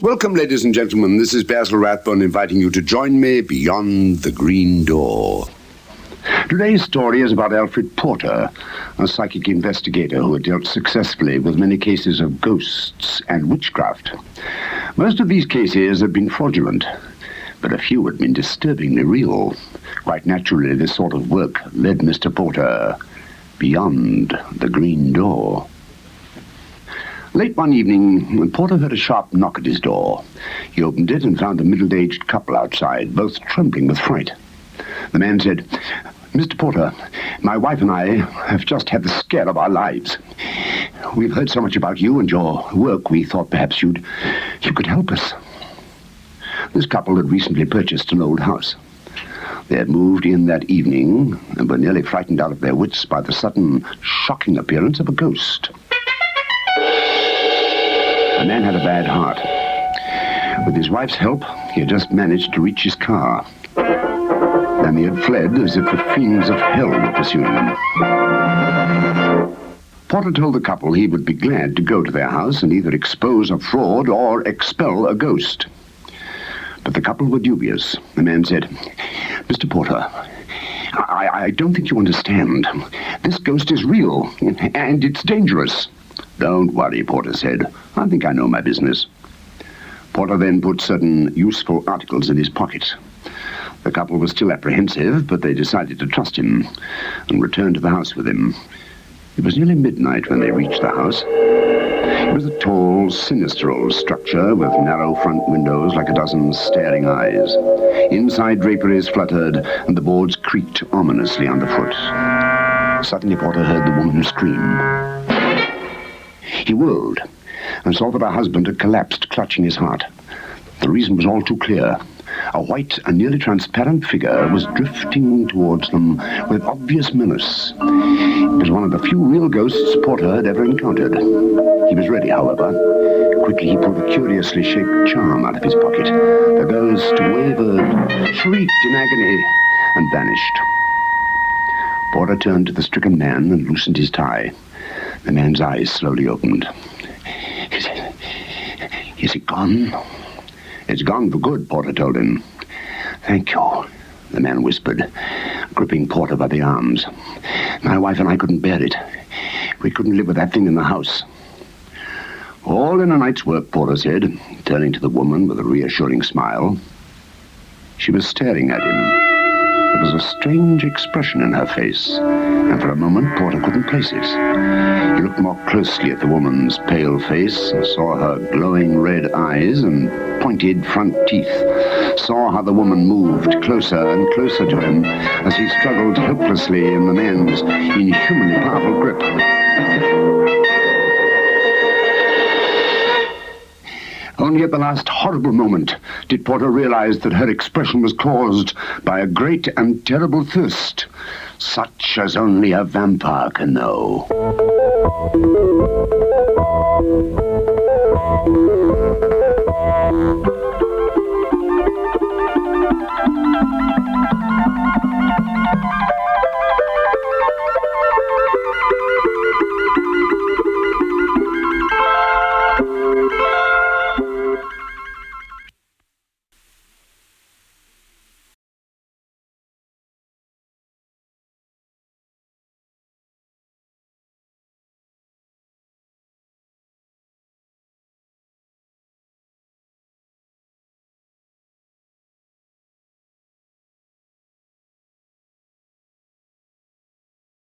Welcome, ladies and gentlemen. This is Basil Rathbone inviting you to join me beyond the green door. Today's story is about Alfred Porter, a psychic investigator who had dealt successfully with many cases of ghosts and witchcraft. Most of these cases had been fraudulent, but a few had been disturbingly real. Quite naturally, this sort of work led Mr. Porter beyond the green door. Late one evening, Porter heard a sharp knock at his door. He opened it and found a middle-aged couple outside, both trembling with fright. The man said, "Mr. Porter, my wife and I have just had the scare of our lives. We've heard so much about you and your work, we thought perhaps you could help us." This couple had recently purchased an old house. They had moved in that evening and were nearly frightened out of their wits by the sudden, shocking appearance of a ghost. The man had a bad heart. With his wife's help, he had just managed to reach his car. Then he had fled as if the fiends of hell were pursuing them. Porter told the couple he would be glad to go to their house and either expose a fraud or expel a ghost. But the couple were dubious. The man said, "Mr. Porter, I don't think you understand. This ghost is real, and it's dangerous." "Don't worry," Porter said. "I think I know my business." Porter then put certain useful articles in his pocket. The couple was still apprehensive, but they decided to trust him and returned to the house with him. It was nearly midnight when they reached the house. It was a tall, sinister old structure with narrow front windows like a dozen staring eyes. Inside draperies fluttered, and the boards creaked ominously underfoot. Suddenly Porter heard the woman scream. He whirled and saw that her husband had collapsed, clutching his heart. The reason was all too clear. A white and nearly transparent figure was drifting towards them with obvious menace. It was one of the few real ghosts Porter had ever encountered. He was ready, however. Quickly he pulled a curiously shaped charm out of his pocket. The ghost wavered, shrieked in agony, and vanished. Porter turned to the stricken man and loosened his tie. The man's eyes slowly opened. Is it gone?" "It's gone for good," Porter told him. "Thank you," the man whispered, gripping Porter by the arms. "My wife and I couldn't bear it. We couldn't live with that thing in the house." "All in a night's work," Porter said, turning to the woman with a reassuring smile. She was staring at him. There was a strange expression in her face, and for a moment Porter couldn't place it. He looked more closely at the woman's pale face and saw her glowing red eyes and pointed front teeth, saw how the woman moved closer and closer to him as he struggled helplessly in the man's inhumanly powerful grip. Only at the last horrible moment did Porter realize that her expression was caused by a great and terrible thirst, such as only a vampire can know.